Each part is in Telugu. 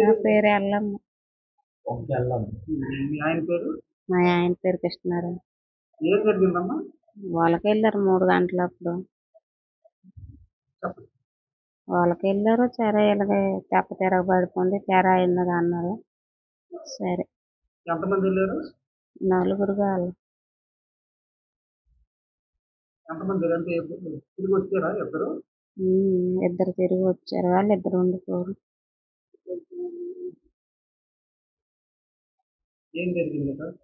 నా పేరు ఎల్లమ్మ. మీ ఆయన పేరు? మా ఆయన పేరు కృష్ణారావు. ఏం జరిగిందమ్మా? వాళ్ళకెళ్ళారు 3 గంటలప్పుడు. చెప్పండి. వాళ్ళకెళ్ళారు సరే ఇలాగే తెప్ప తిరగబడిపోయింది తెర అయింది అన్నారు. సరే ఎంతమంది వెళ్ళారు? నలుగురు వాళ్ళు. ఎంతమంది అంటే తిరిగి వచ్చారా ఇద్దరు? ఇద్దరు తిరిగి వచ్చారు. వాళ్ళు ఇద్దరు ఉండిపోరు. ఏం జరిగింది సార్?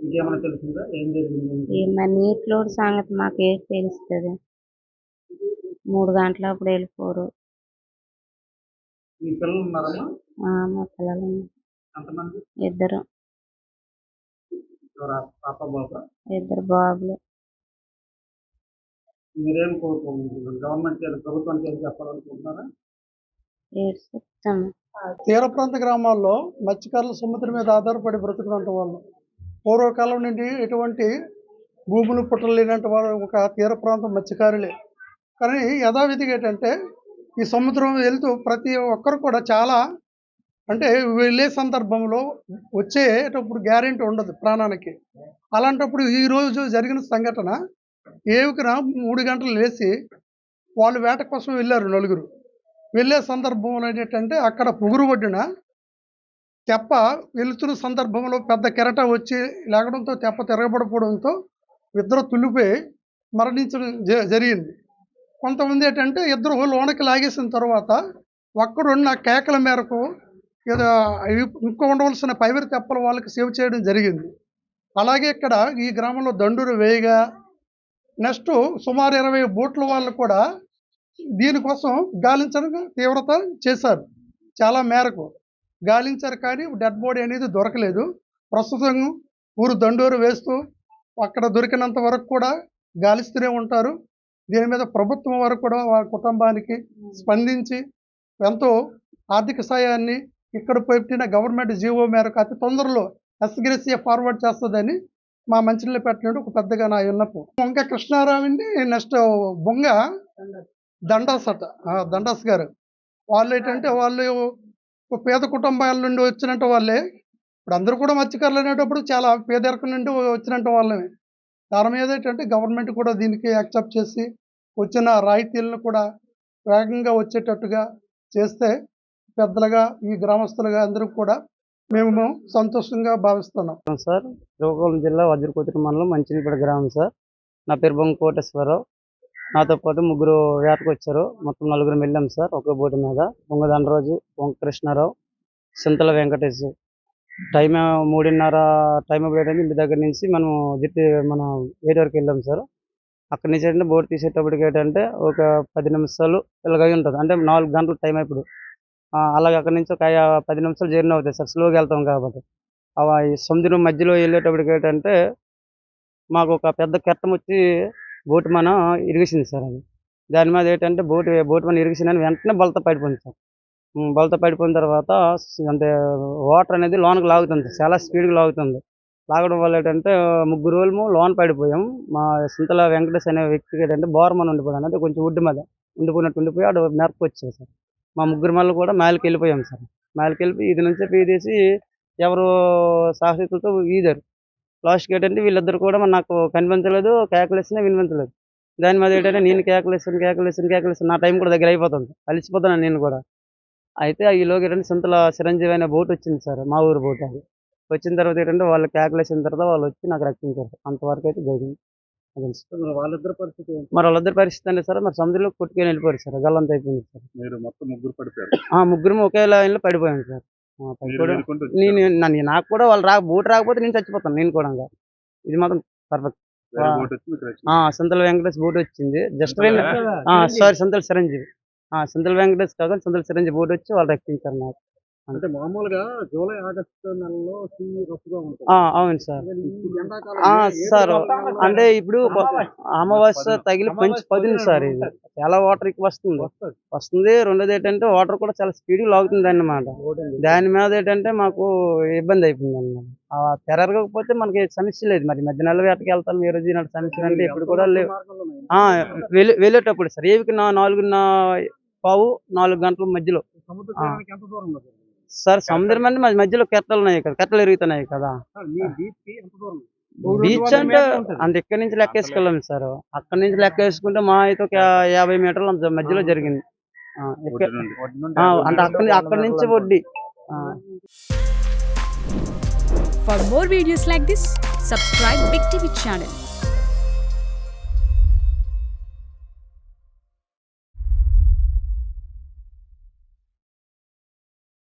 ఇంకేమైనా తెలిసిందా ఏం జరిగింది? మరి నీటిలో సంగతి మాకేం తెలుస్తుంది? 3 గంటలప్పుడు వెళ్ళిపోరు. మీ పిల్లలు ఉన్నారమ్మా? మా పిల్లలు ఎంతమంది? ఇద్దరు. పాప బాబా? ఇద్దరు బాబులు. మీరేం కోరుకుంటున్నారు? గవర్నమెంట్ ప్రభుత్వానికి ఏం చెప్పాలనుకుంటున్నారా? చెప్తాము. తీర ప్రాంత గ్రామాల్లో మత్స్యకారులు సముద్రం మీద ఆధారపడి బ్రతుకున్నట్టు వాళ్ళు పూర్వకాలం నుండి ఎటువంటి భూములు పుట్టలు లేనట్టు వాళ్ళు ఒక తీర ప్రాంతం మత్స్యకారులే. కానీ యథావిధిగా ఏంటంటే ఈ సముద్రం వెళ్తూ ప్రతి ఒక్కరు కూడా చాలా అంటే వెళ్ళే సందర్భంలో వచ్చేటప్పుడు గ్యారెంటీ ఉండదు ప్రాణానికి. అలాంటప్పుడు ఈరోజు జరిగిన సంఘటన ఏవికన 3 గంటలు లేచి వాళ్ళు వేట కోసం వెళ్ళారు నలుగురు. వెళ్ళే సందర్భంలో ఏంటంటే అక్కడ పొగురు ఒడ్డున తెప్ప వెళుతున్న సందర్భంలో పెద్ద కెరట వచ్చి లేకడంతో తెప్ప తిరగబడిపోవడంతో ఇద్దరు తుల్లిపోయి మరణించడం జరిగింది. కొంతమంది ఏంటంటే ఇద్దరు లోనకి లాగేసిన తర్వాత ఒక్కడున్న కేకల మేరకు ఏదో ఇంకో ఉండవలసిన పైవరి తెప్పలు వాళ్ళకి సేవ్ చేయడం జరిగింది. అలాగే ఇక్కడ ఈ గ్రామంలో దండూరు వేయగా నెక్స్ట్ సుమారు 20 బోట్ల వాళ్ళు కూడా దీనికోసం గాలించడం తీవ్రత చేశారు. చాలా మేరకు గాలించారు కానీ డెడ్ బాడీ అనేది దొరకలేదు. ప్రస్తుతం ఊరు దండూరు వేస్తూ అక్కడ దొరికినంత వరకు కూడా గాలిస్తూనే ఉంటారు. దీని మీద ప్రభుత్వం వరకు కూడా వారి కుటుంబానికి స్పందించి ఎంతో ఆర్థిక సాయాన్ని ఇక్కడ పెట్టిన గవర్నమెంట్ జీవో మేరకు అతి తొందరలో ఎస్గ్రెసియా ఫార్వర్డ్ చేస్తుందని మా మంచినీళ్ళు పెట్టినట్టు ఒక పెద్దగా నా విన్నపం. బొంగ కృష్ణారావు అండి. నెక్స్ట్ బొంగ దండాస్ అట దండాస్ గారు. వాళ్ళు ఏంటంటే వాళ్ళు పేద కుటుంబాల నుండి వచ్చినట్టు వాళ్ళే. ఇప్పుడు అందరూ కూడా మత్స్యకారులు అనేటప్పుడు చాలా పేదరికం నుండి వచ్చినట్టు వాళ్ళమే. దాని మీద ఏంటంటే గవర్నమెంట్ కూడా దీనికి యాక్సెప్ట్ చేసి వచ్చిన రాయితీలను కూడా వేగంగా వచ్చేటట్టుగా చేస్తే పెద్దలుగా ఈ గ్రామస్తులుగా అందరూ కూడా మేము సంతోషంగా భావిస్తున్నాం. సార్ శ్రీకాకుళం జిల్లా వజ్రకోతి మండలం మంచినీపేట గ్రామం సార్. నా పేరు బొంగ కోటేశ్వరరావు. నాతో పాటు 3 వేటకు వచ్చారు. మొత్తం 4 వెళ్ళాం సార్ ఒకే బోటు మీద. బొంగ దండరాజు, బొంగ కృష్ణారావు, సింతల వెంకటేష్. టైం 3:30 టైం ఏంటంటే ఇంటి దగ్గర నుంచి మనం మన ఏరియా వరకు వెళ్ళాం సార్. అక్కడి నుంచి ఏంటంటే బోట్ తీసేటప్పటికి ఏంటంటే ఒక 10 నిమిషాలు ఇలాగ ఉంటుంది. అంటే 4 గంటల టైం ఇప్పుడు. అలాగే అక్కడి నుంచి ఒక 10 నిమిషాలు జర్నీ అవుతాయి సార్. స్లోగా వెళ్తాం కాబట్టి. ఈ సముద్రం మధ్యలో వెళ్ళేటప్పటికి ఏంటంటే మాకు ఒక పెద్ద కెరటం వచ్చి బోటు మన ఇరిగేసింది సార్. అది దాని మీద ఏంటంటే బోటు మన ఇరిగేసింది అని వెంటనే బలత పడిపోయింది సార్. బలత పడిపోయిన తర్వాత అంటే వాటర్ అనేది లోనకు లాగుతుంది సార్. చాలా స్పీడ్గా లాగుతుంది. లాగడం వల్ల ఏంటంటే 3 రోజులు లోన పడిపోయాం. మా సింతల వెంకటేష్ అనే వ్యక్తికి ఏంటంటే బోర్మన్ ఉండిపోయాడు. అంటే కొంచెం ఒడ్డు మీద ఉండిపోయి ఆడు మెరకు వచ్చాడు సార్. మా 3 మళ్ళీ కూడా మేలకి వెళ్ళిపోయాం సార్. మేలకి వెళ్ళిపోయి ఇది నుంచి పీదేసి ఎవరు సాహసికులతో ఈదారు. లాస్ట్కి ఏంటంటే వీళ్ళిద్దరు కూడా నాకు కనిపించలేదు. కేకలేసినా వినిపించలేదు. దాని మీద ఏంటంటే నేను కేకలేసాను. నా టైం కూడా దగ్గర అయిపోతుంది. అలిసిపోతున్నాను నేను కూడా. అయితే ఈలోగా ఏంటంటే సింతల చిరంజీవి అనే బోట్ వచ్చింది సార్. మా ఊరు బోట్. అది వచ్చిన తర్వాత ఏంటంటే వాళ్ళు కేకలేసిన తర్వాత వాళ్ళు వచ్చి నాకు రక్షించారు. అంతవరకు అయితే జరిగింది. వాళ్ళిద్దరి పరిస్థితి మరి వాళ్ళిద్దరి పరిస్థితి అంటే సార్ మరి సముద్రంలో కొట్టుకొని వెళ్ళిపోయారు సార్. గల్లంత అయిపోయింది సార్. మీరు మొత్తం 3 పడిపోయారు? 3 ఒకే లైన్లో పడిపోయాం సార్. నాకు కూడా వాళ్ళు బోట్ రాకపోతే నేను చచ్చిపోతాను నేను కూడా. ఇది మాత్రం పర్ఫెక్ట్. సింతల వెంకటేష్ బోట్ వచ్చింది. Just sorry Sintala Chiranjeevi. సింతల వెంకటేష్ కాదు సింతల చిరంజీవి బోట్ వచ్చి వాళ్ళు రక్షించారు నాకు. అంటే మామూలుగా జూలై ఆగస్టు నెలలో రఫ్గా ఉంటుంది. అవును సార్. సార్ అంటే ఇప్పుడు అమావాస్య తగిలి మంచి పదింది సార్. ఇది చాలా వాటర్ ఎక్కువ వస్తుంది. రెండోది ఏంటంటే వాటర్ కూడా చాలా స్పీడ్గా లాగుతుంది అన్నమాట. దాని మీద ఏంటంటే మాకు ఇబ్బంది అయిపోయింది అన్నమాట. తెరగకపోతే మనకి సమస్య లేదు. మరి మధ్య నెల వేటకి వెళ్తాం. ఈ రోజు ఇలాంటి సమస్యలు అంటే ఇప్పుడు కూడా లేవు. వెళ్ళేటప్పుడు సార్ ఏవికి 4:15 4 గంటల మధ్యలో సముద్ర తీరానికి ఎంత దూరంలో జరిగింది? సార్ సముద్రం అంటే మధ్యలో కెట్టలు ఉన్నాయి కదా, కెట్టలు ఎరుగుతున్నాయి కదా. మీ బీచ్ కి ఎంత దూరం? బీచ్ అంటే అంత ఇక్కడి నుంచి లెక్కేసుకెళ్ళాం సార్. అక్కడి నుంచి లెక్క వేసుకుంటే మా అయితే ఒక 50 మీటర్ల మధ్యలో జరిగింది. అంటే అక్కడి నుంచి వడ్డీ. For more videos like this, subscribe Big TV channel.